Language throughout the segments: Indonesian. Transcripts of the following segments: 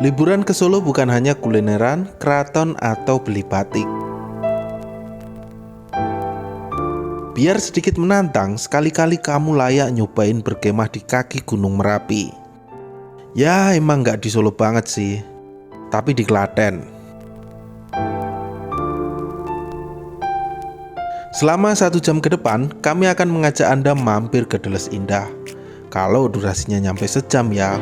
Liburan ke Solo bukan hanya kulineran, keraton, atau beli batik. Biar sedikit menantang, sekali-kali kamu layak nyobain berkemah di kaki Gunung Merapi. Ya emang nggak di Solo banget sih, tapi di Klaten. Selama 1 jam ke depan, kami akan mengajak Anda mampir ke Deles Indah. Kalau durasinya nyampe sejam ya.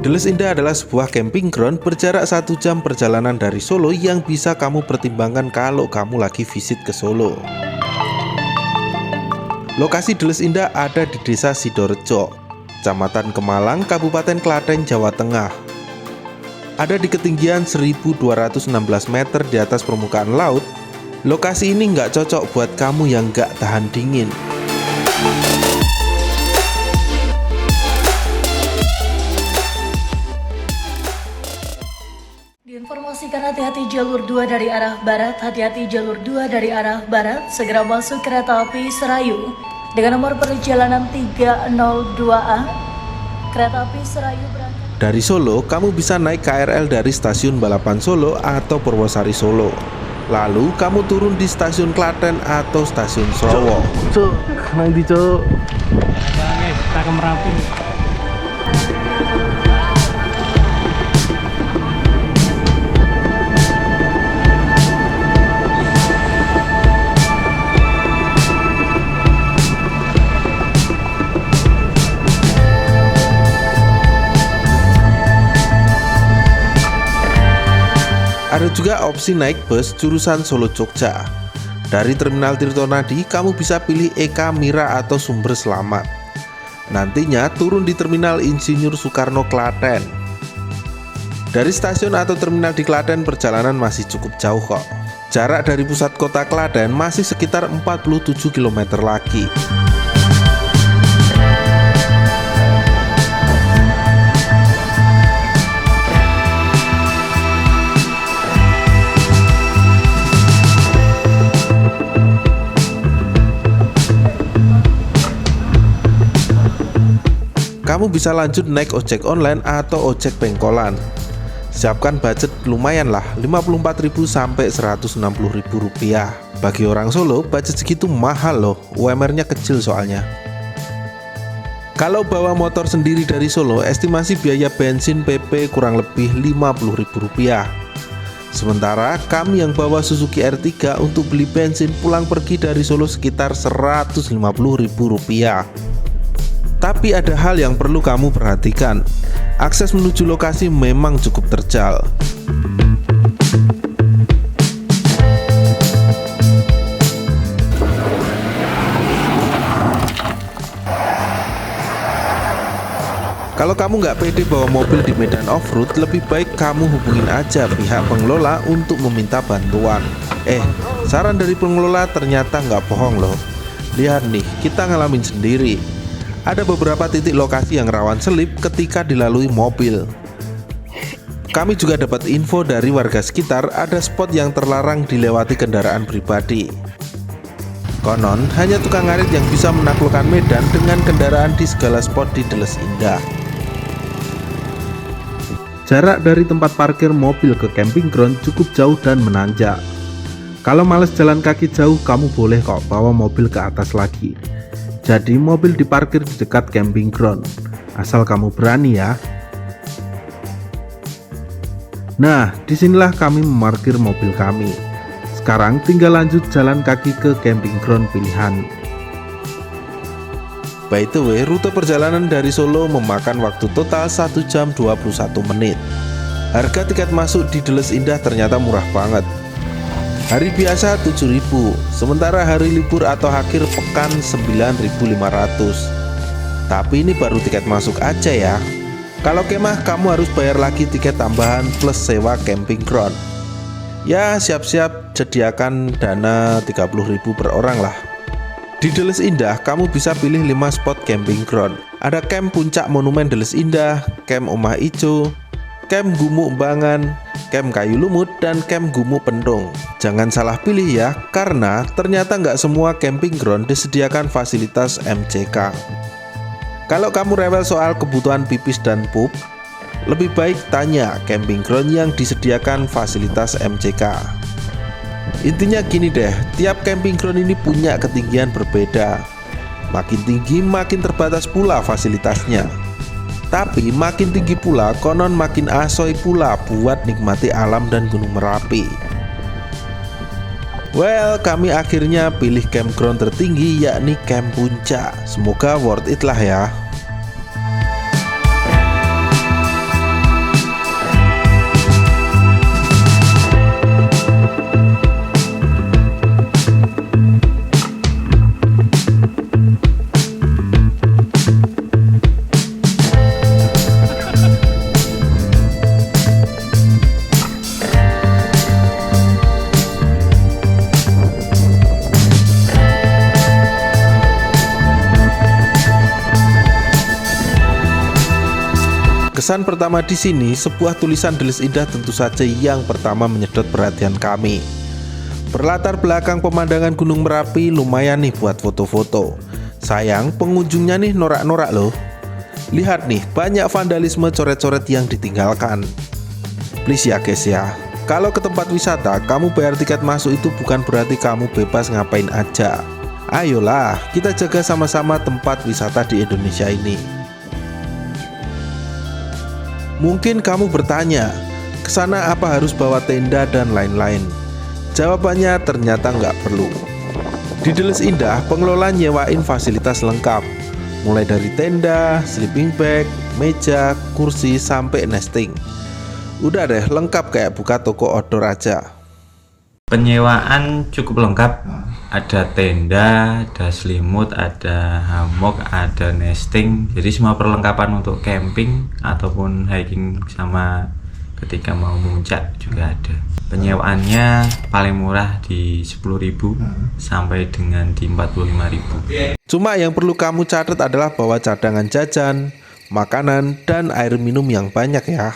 Deles Indah adalah sebuah camping ground berjarak 1 jam perjalanan dari Solo yang bisa kamu pertimbangkan kalau kamu lagi visit ke Solo. Lokasi Deles Indah ada di Desa Sidorejo, Kecamatan Kemalang, Kabupaten Klaten, Jawa Tengah. Ada di ketinggian 1216 meter di atas permukaan laut. Lokasi ini nggak cocok buat kamu yang nggak tahan dingin. Diinformasikan hati-hati jalur 2 dari arah barat, hati-hati jalur 2 dari arah barat, segera masuk kereta api Serayu dengan nomor perjalanan 302A. Kereta api Serayu berangkat Dari Solo, kamu bisa naik KRL dari stasiun Balapan Solo atau Purwosari Solo. Lalu kamu turun di stasiun Klaten atau stasiun Srowo. Cuk, nang ndi cuk? Guys, kita ke Merapi. Ada juga opsi naik bus jurusan Solo Jogja. Dari Terminal Tirtonadi, kamu bisa pilih Eka, Mira, atau Sumber Selamat. Nantinya turun di Terminal Insinyur Soekarno Klaten. Dari stasiun atau terminal di Klaten perjalanan masih cukup jauh kok. Jarak dari pusat kota Klaten masih sekitar 47 km lagi. Kamu bisa lanjut naik ojek online atau ojek pengkolan. Siapkan budget lumayan lah, 54.000 sampai 160.000 rupiah. Bagi orang Solo, budget segitu mahal loh, UMR-nya kecil soalnya. Kalau bawa motor sendiri dari Solo, estimasi biaya bensin PP kurang lebih 50.000 rupiah. Sementara kami yang bawa Suzuki R3 untuk beli bensin pulang pergi dari Solo sekitar 150.000 rupiah. Tapi ada hal yang perlu kamu perhatikan. Akses menuju lokasi memang cukup terjal. Kalau kamu nggak pede bawa mobil di medan off-road, lebih baik kamu hubungin aja pihak pengelola untuk meminta bantuan. Saran dari pengelola ternyata nggak bohong loh. Lihat nih, kita ngalamin sendiri. Ada beberapa titik lokasi yang rawan selip ketika dilalui mobil. Kami juga dapat info dari warga sekitar ada spot yang terlarang dilewati kendaraan pribadi. Konon, hanya tukang ngarit yang bisa menaklukkan medan dengan kendaraan di segala spot di Deles Indah. Jarak dari tempat parkir mobil ke camping ground cukup jauh dan menanjak. Kalau males jalan kaki jauh, kamu boleh kok bawa mobil ke atas lagi. Jadi mobil diparkir di dekat camping ground, asal kamu berani ya. Nah, disinilah kami memarkir mobil kami. Sekarang tinggal lanjut jalan kaki ke camping ground pilihan. By the way, rute perjalanan dari Solo memakan waktu total 1 jam 21 menit. Harga tiket masuk di Deles Indah ternyata murah banget. Hari biasa 7.000, sementara hari libur atau akhir pekan 9.500. Tapi ini baru tiket masuk aja ya. Kalau kemah kamu harus bayar lagi tiket tambahan plus sewa camping ground. Ya siap-siap sediakan dana 30.000 per orang lah. Di Deles Indah kamu bisa pilih 5 spot camping ground. Ada camp Puncak Monumen Deles Indah, camp Omah Ijo, camp Gumuk Bangan, camp Kayu Lumut, dan camp Gumuk Pentung. Jangan salah pilih ya, karena ternyata nggak semua camping ground disediakan fasilitas MCK. Kalau kamu rewel soal kebutuhan pipis dan pup, lebih baik tanya camping ground yang disediakan fasilitas MCK. Intinya gini deh, tiap camping ground ini punya ketinggian berbeda. Makin tinggi makin terbatas pula fasilitasnya. Tapi makin tinggi pula konon makin asoy pula buat nikmati alam dan Gunung Merapi. Well, kami akhirnya pilih campground tertinggi yakni Camp Puncak. Semoga worth it lah ya. Kesan pertama di sini, sebuah tulisan Delis Indah tentu saja yang pertama menyedot perhatian kami. Berlatar belakang pemandangan Gunung Merapi lumayan nih buat foto-foto. Sayang pengunjungnya nih norak-norak loh. Lihat nih, banyak vandalisme coret-coret yang ditinggalkan. Please ya guys ya, kalau ke tempat wisata kamu bayar tiket masuk itu bukan berarti kamu bebas ngapain aja. Ayolah, kita jaga sama-sama tempat wisata di Indonesia ini. Mungkin kamu bertanya, kesana apa harus bawa tenda dan lain-lain? Jawabannya ternyata nggak perlu. Di Delis Indah, pengelola nyewain fasilitas lengkap, mulai dari tenda, sleeping bag, meja, kursi, sampai nesting. Udah deh, lengkap kayak buka toko outdoor aja. Penyewaan cukup lengkap, ada tenda, ada selimut, ada hammock, ada nesting. Jadi semua perlengkapan untuk camping ataupun hiking sama ketika mau muncak juga ada. Penyewaannya paling murah di 10.000 sampai dengan di 45.000. Cuma yang perlu kamu catat adalah bawa cadangan jajan, makanan, dan air minum yang banyak ya.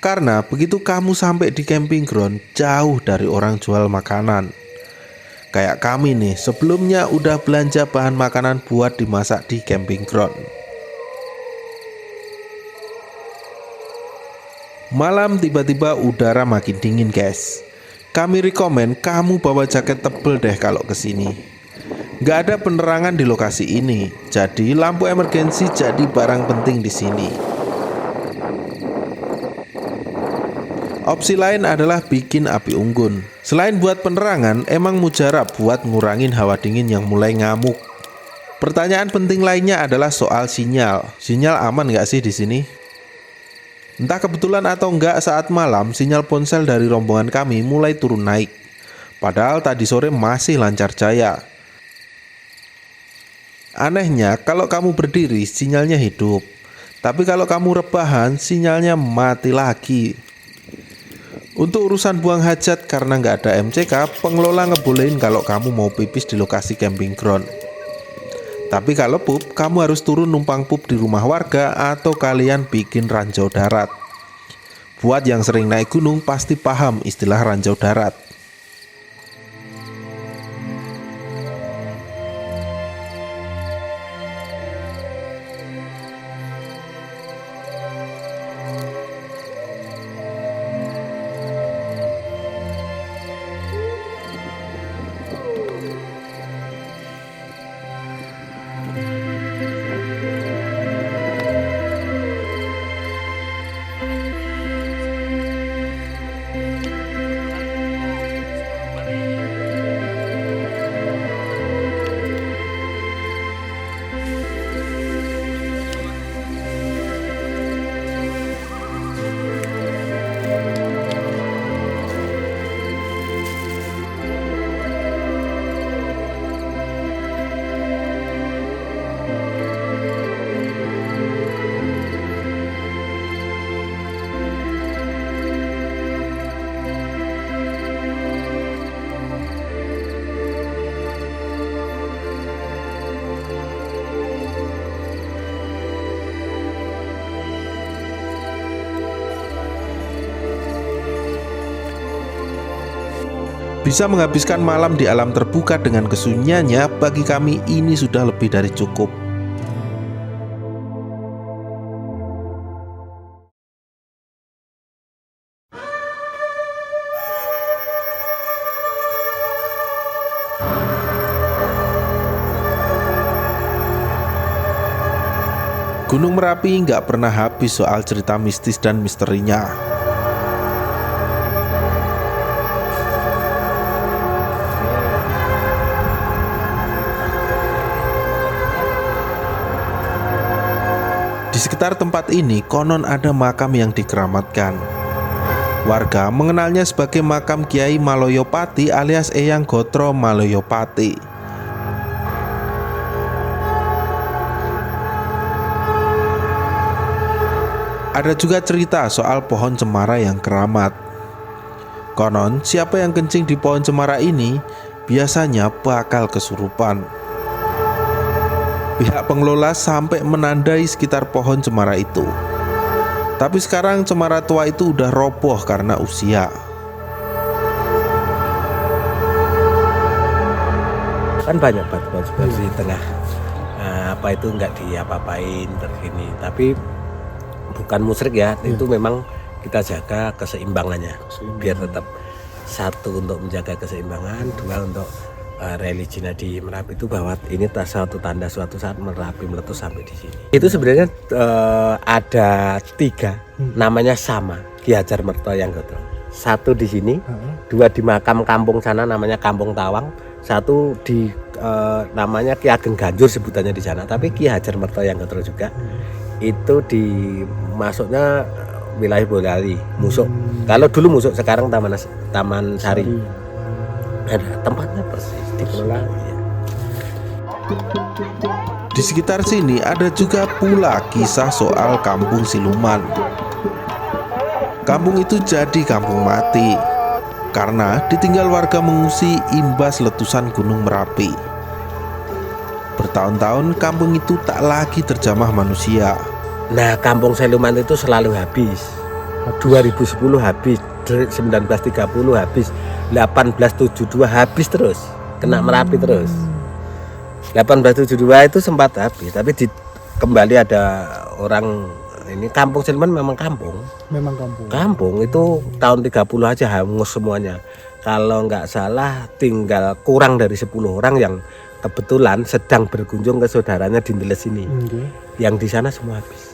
Karena begitu kamu sampai di camping ground, jauh dari orang jual makanan. Kayak kami nih, sebelumnya udah belanja bahan makanan buat dimasak di camping ground. Malam tiba-tiba udara makin dingin guys. Kami rekomen kamu bawa jaket tebel deh kalau kesini. Gak ada penerangan di lokasi ini, jadi lampu emergensi jadi barang penting di sini. Opsi lain adalah bikin api unggun. Selain buat penerangan, emang mujarab buat ngurangin hawa dingin yang mulai ngamuk. Pertanyaan penting lainnya adalah soal sinyal. Sinyal aman nggak sih di sini? Entah kebetulan atau enggak, saat malam sinyal ponsel dari rombongan kami mulai turun naik. Padahal tadi sore masih lancar jaya. Anehnya, kalau kamu berdiri sinyalnya hidup. Tapi kalau kamu rebahan sinyalnya mati lagi. Untuk urusan buang hajat, karena nggak ada MCK, pengelola ngebolehin kalau kamu mau pipis di lokasi camping ground. Tapi kalau pup, kamu harus turun numpang pup di rumah warga atau kalian bikin ranjau darat. Buat yang sering naik gunung pasti paham istilah ranjau darat. Bisa menghabiskan malam di alam terbuka dengan kesunyiannya, bagi kami ini sudah lebih dari cukup. Gunung Merapi nggak pernah habis soal cerita mistis dan misterinya. Di sekitar tempat ini konon ada makam yang dikeramatkan. Warga mengenalnya sebagai makam Kiai Maloyopati alias Eyang Gotro Maloyopati. Ada juga cerita soal pohon cemara yang keramat. Konon siapa yang kencing di pohon cemara ini biasanya bakal kesurupan. Pihak pengelola sampai menandai sekitar pohon cemara itu. Tapi sekarang cemara tua itu udah roboh karena usia. Kan banyak batu-batu di tengah apa itu nggak diapa-apain tergini. Tapi bukan musyrik ya, itu memang kita jaga keseimbangannya. Biar tetap satu untuk menjaga keseimbangan, dua untuk religinya di Merapi itu bahwa ini suatu tanda suatu saat Merapi meletus sampai di sini. Itu sebenarnya ada 3 namanya sama Ki Hajar Merto Eyang Gotro. 1 di sini, 2 di makam kampung sana namanya Kampung Tawang, 1 di namanya Ki Ageng Ganjur sebutannya di sana. Tapi Ki Hajar Merto Eyang Gotro juga itu di masuknya wilayah Boyolali, Musuk. Kalau dulu Musuk, sekarang Taman Sari. Ada tempatnya persis dikelola. Di sekitar sini ada juga pula kisah soal kampung siluman. Kampung itu jadi kampung mati karena ditinggal warga mengungsi imbas letusan Gunung Merapi. Bertahun-tahun kampung itu tak lagi terjamah manusia. Nah, kampung siluman itu selalu habis. 2010 habis, 1930 habis, 1872 habis terus, kena Merapi terus. 1872 itu sempat habis, tapi kembali ada orang ini. Kampung siluman memang kampung. Memang kampung. Kampung itu tahun 30 aja hangus semuanya. Kalau nggak salah tinggal kurang dari 10 orang yang kebetulan sedang berkunjung ke saudaranya di Ndeles ini. Yang di sana semua habis.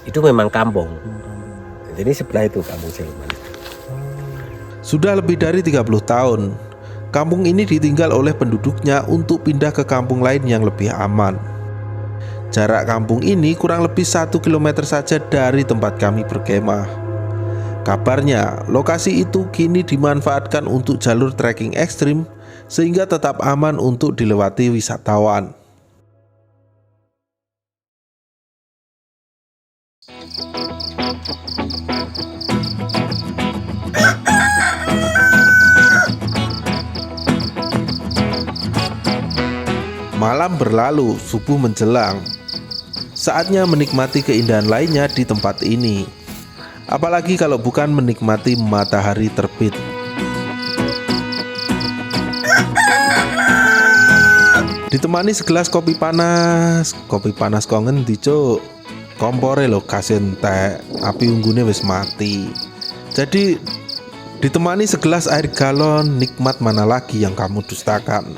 Itu memang kampung. Jadi sebelah itu kampung siluman. Sudah lebih dari 30 tahun, kampung ini ditinggal oleh penduduknya untuk pindah ke kampung lain yang lebih aman. Jarak kampung ini kurang lebih 1 km saja dari tempat kami berkemah. Kabarnya, lokasi itu kini dimanfaatkan untuk jalur trekking ekstrim sehingga tetap aman untuk dilewati wisatawan. Malam berlalu, subuh menjelang. Saatnya menikmati keindahan lainnya di tempat ini. Apalagi kalau bukan menikmati matahari terbit. Ditemani segelas kopi panas kongen dicuk. Kompore lo kasih entek, api unggune wis mati. Jadi ditemani segelas air galon, nikmat mana lagi yang kamu dustakan.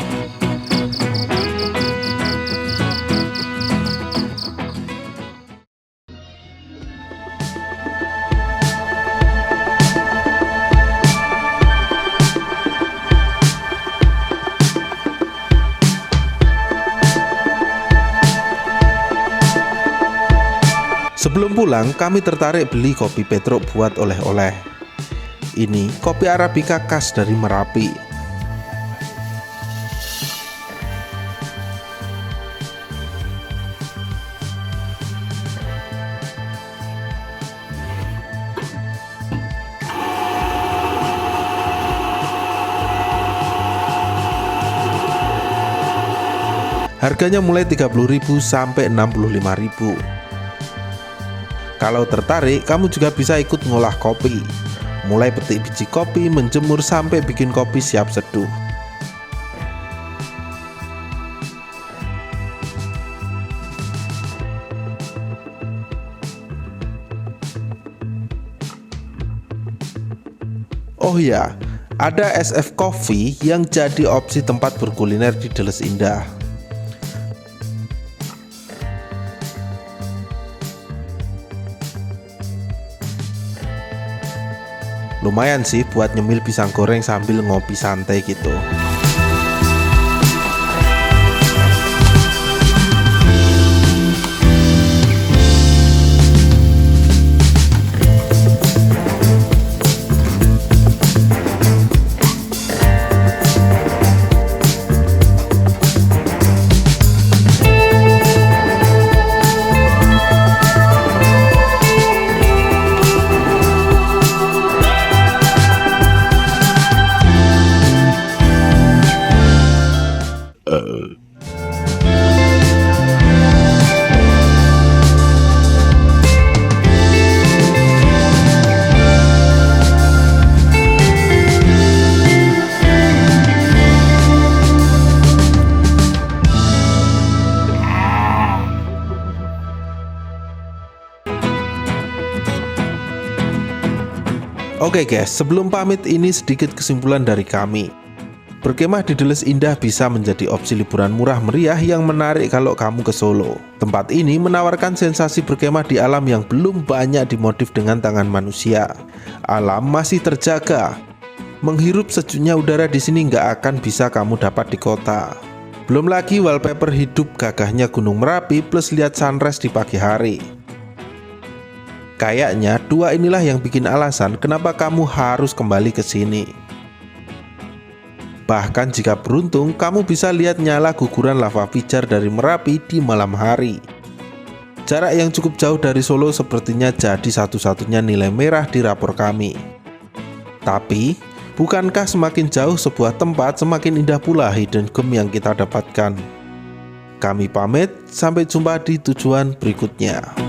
Sebelum pulang, kami tertarik beli kopi Petruk buat oleh-oleh. Ini kopi Arabica khas dari Merapi. Harganya mulai 30.000 sampai 65.000. Kalau tertarik, kamu juga bisa ikut ngolah kopi. mulai petik biji kopi, menjemur sampai bikin kopi siap seduh. Oh ya, ada SF Coffee yang jadi opsi tempat berkuliner di Deles Indah. Lumayan sih buat nyemil pisang goreng sambil ngopi santai gitu. Oke guys, sebelum pamit ini sedikit kesimpulan dari kami. Berkemah di Deles Indah bisa menjadi opsi liburan murah meriah yang menarik kalau kamu ke Solo. Tempat ini menawarkan sensasi berkemah di alam yang belum banyak dimodif dengan tangan manusia. Alam masih terjaga. Menghirup sejuknya udara di sini nggak akan bisa kamu dapat di kota. Belum lagi wallpaper hidup gagahnya Gunung Merapi plus lihat sunrise di pagi hari. Kayaknya dua inilah yang bikin alasan kenapa kamu harus kembali ke sini. Bahkan jika beruntung, kamu bisa lihat nyala guguran lava pijar dari Merapi di malam hari. Jarak yang cukup jauh dari Solo sepertinya jadi satu-satunya nilai merah di rapor kami. Tapi, bukankah semakin jauh sebuah tempat semakin indah pula hidden gem yang kita dapatkan? Kami pamit, sampai jumpa di tujuan berikutnya.